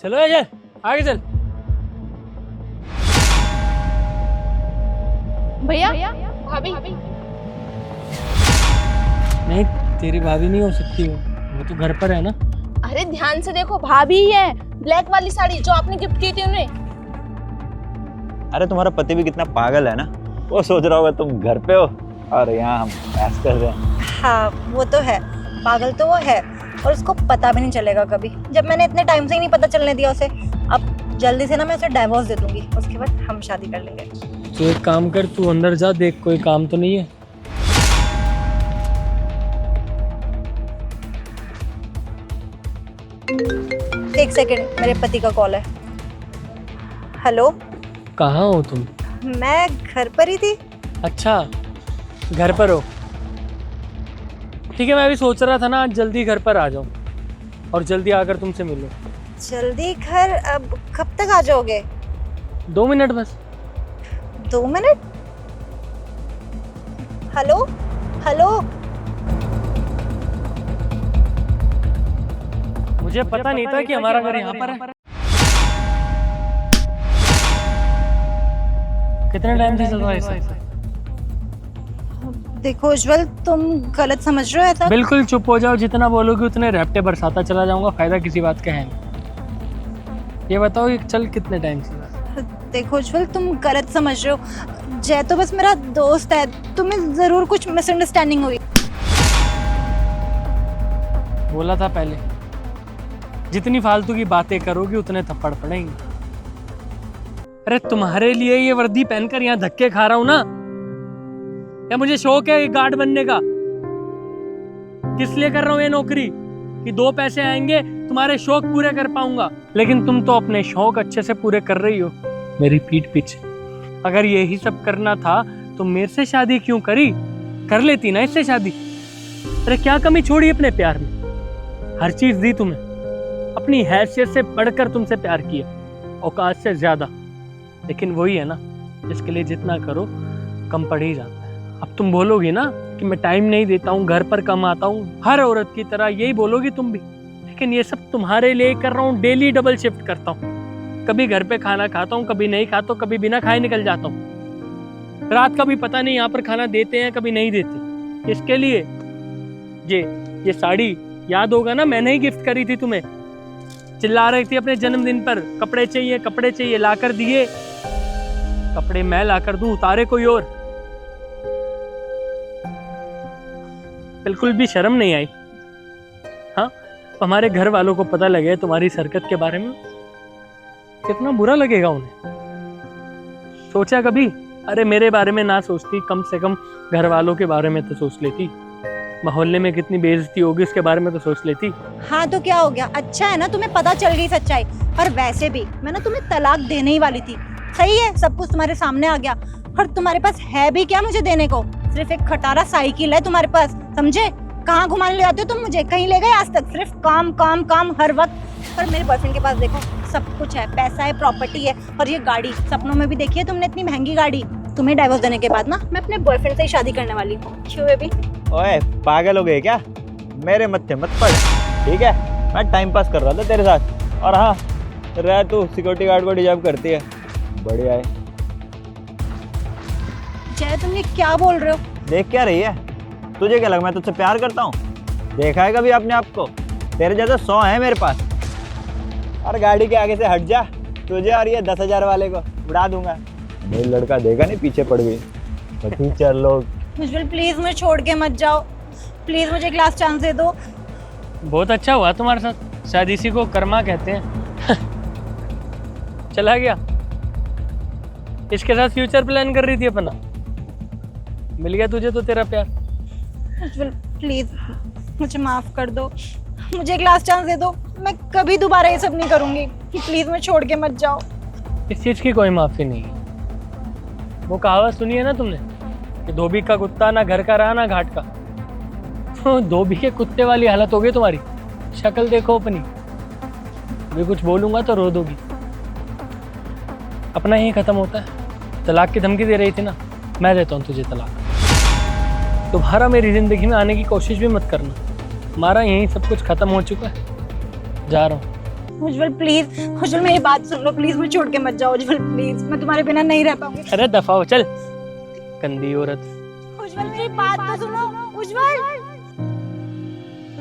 चलो अजय आगे चल। भैया भाभी नहीं तेरी भाभी नहीं हो सकती वो तो घर पर है ना। अरे ध्यान से देखो, भाभी ही है, ब्लैक वाली साड़ी जो आपने गिफ्ट की थी उन्हें। अरे तुम्हारा पति भी कितना पागल है ना, वो सोच रहा होगा तुम घर पे हो और यहाँ हम बहस कर रहे हैं। हाँ वो तो है, पागल तो वो है और उसको पता भी नहीं चलेगा कभी, जब मैंने इतने टाइम से ही नहीं पता चलने दिया उसे। अब जल्दी से ना मैं उसे डाइवोर्स दे दूंगी, उसके बाद हम शादी कर लेंगे। तो एक काम कर, तू अंदर जा, देख कोई काम तो नहीं है। एक सेकंड, मेरे पति का कॉल है। हेलो, कहाँ हो तुम? मैं घर पर ही थी। अच्छा घर पर हो, ठीक है। मैं भी सोच रहा था ना आज जल्दी घर पर आ जाऊं और जल्दी आकर तुमसे मिलूं। जल्दी घर? अब कब तक आ जाओगे? 2 मिनट बस। 2 मिनट? हेलो हेलो, मुझे पता नहीं था कि हमारा घर यहाँ पर है। कितने टाइम से चल रहा है ऐसा? देखो उज्जवल, तुम गलत समझ रहे हो ऐसा। बिल्कुल चुप हो जाओ, जितना बोलोगे उतने रैप्टे बरसाता चला जाऊंगा, फायदा किसी बात का है नहीं। ये बताओ ये चल कितने टाइम से? देखो उज्जवल, तुम गलत समझ रहे हो। जय तो बस मेरा दोस्त है, तुम्हें जरूर कुछ मिसअंडरस्टैंडिंग हुई। बोला था पहले, जितनी फालतू की बातें करोगी उतने थप्पड़ पड़ेंगे। अरे तुम्हारे लिए ये वर्दी पहनकर यहाँ धक्के खा रहा हूं ना, या मुझे शौक है गार्ड बनने का? किस लिए कर रहा हूँ ये नौकरी? कि 2 पैसे आएंगे, तुम्हारे शौक पूरे कर पाऊंगा। लेकिन तुम तो अपने शौक अच्छे से पूरे कर रही हो मेरी पीठ पीछे। अगर यही सब करना था तो मेरे से शादी क्यों करी? कर लेती ना इससे शादी। अरे क्या कमी छोड़ी अपने प्यार में? हर चीज दी तुम्हें, अपनी हैसियत से बढ़कर तुमसे प्यार किया, औकात से ज्यादा। लेकिन वही है ना, इसके लिए जितना करो कम पड़ ही जाता है। अब तुम बोलोगी ना कि मैं टाइम नहीं देता हूँ, घर पर कम आता हूँ, हर औरत की तरह यही बोलोगी तुम भी। लेकिन ये सब तुम्हारे लिए कर रहा हूँ, डेली डबल शिफ्ट करता हूँ। कभी घर पे खाना खाता हूँ, कभी नहीं खाता हूँ, कभी बिना खाए निकल जाता हूँ। रात का भी पता नहीं यहाँ पर खाना देते हैं कभी नहीं देते। इसके लिए ये साड़ी याद होगा ना, मैंने ही गिफ्ट करी थी तुम्हें। चिल्ला रही थी अपने जन्मदिन पर कपड़े चाहिए कपड़े चाहिए, लाकर दिए। कपड़े मैं लाकर दूं, उतारे कोई और? बिल्कुल भी शर्म नहीं आई। हाँ, हमारे घर वालों को पता लगे तुम्हारी हरकत के बारे में, कितना बुरा लगेगा उन्हें। सोचा कभी? अरे मेरे बारे में ना सोचती, कम से कम घर वालों के बारे में तो सोच लेती। मोहल्ले में कितनी बेइज्जती होगी इसके बारे में तो सोच लेती। हाँ तो क्या हो गया, अच्छा है ना तुम्हें पता चल गई सच्चाई। और वैसे भी मैं ना तुम्हें तलाक देने ही वाली थी। सही है, सब कुछ तुम्हारे सामने आ गया। और तुम्हारे पास है भी क्या मुझे देने को? सिर्फ एक खटारा साइकिल है तुम्हारे पास, समझे? कहाँ घुमाने ले जाते हो तुम मुझे? कहीं ले गए आज तक? सिर्फ काम काम काम हर वक्त। और मेरे बॉयफ्रेंड के पास देखो सब कुछ है, पैसा है, प्रॉपर्टी है, और ये गाड़ी सपनों में भी देखी है तुमने, इतनी महंगी गाड़ी। तुम्हें डाइवोर्स देने के बाद ना मैं अपने बॉयफ्रेंड से ही शादी करने वाली हूँ। क्यों बेबी? ओए पागल हो गए क्या? मेरे मत्थे मत पड़, ठीक है? मैं टाइम पास कर रहा था तेरे साथ। और हाँ, रह तू सिक्योरिटी गार्ड को डिजर्व करती है, बढ़िया है। जय तुम ये क्या बोल रहे हो? देख क्या रही है? तुझे क्या लगा मैं तुझसे प्यार करता हूँ? देखा है कभी अपने आप को? तेरे जैसे 100 है मेरे पास। और गाड़ी के आगे से हट जा, तुझे और ये 10,000 वाले को उड़ा दूंगा। मेरा लड़का देखा नहीं, पीछे पड़ गई। टीचर लोग। उज्जवल प्लीज मुझे छोड़ के मत जाओ, प्लीज मुझे एक लास्ट चांस दे दो। बहुत अच्छा हुआ तुम्हारे साथ, शायद इसी को कर्मा कहते हैं। चला गया, इसके साथ फ्यूचर प्लान कर रही थी अपना, मिल गया तुझे तो तेरा प्यार। उज्जवल प्लीज मुझे माफ कर दो, मुझे एक लास्ट चांस दे दो। मैं कभी दोबारा ये सब नहीं करूंगी, प्लीज मुझे छोड़ के मत जाओ। इस चीज की कोई माफी नहीं है। वो कहावत सुनी है ना तुमने कि धोबी का कुत्ता ना घर का रहा ना घाट का। तो धोबी के कुत्ते वाली हालत हो गई तुम्हारी। शक्ल देखो अपनी, अभी कुछ बोलूंगा तो रो दोगी। अपना यही खत्म होता है। तलाक की धमकी दे रही थी ना, मैं देता हूँ तुझे तलाक। दोबारा मेरी जिंदगी में आने की कोशिश भी मत करना, हमारा यहीं सब कुछ खत्म हो चुका है। जा रहा हूँ। उज्जवल प्लीज, उज्जवल मेरी बात सुन लो प्लीज, मुझे छोड़ के मत जाओ उज्जवल प्लीज, मैं तुम्हारे बिना नहीं रह पाऊंगी। अरे दफा हो चल, गंदी औरत। उज्जवल मेरी बात तो सुनो उज्जवल।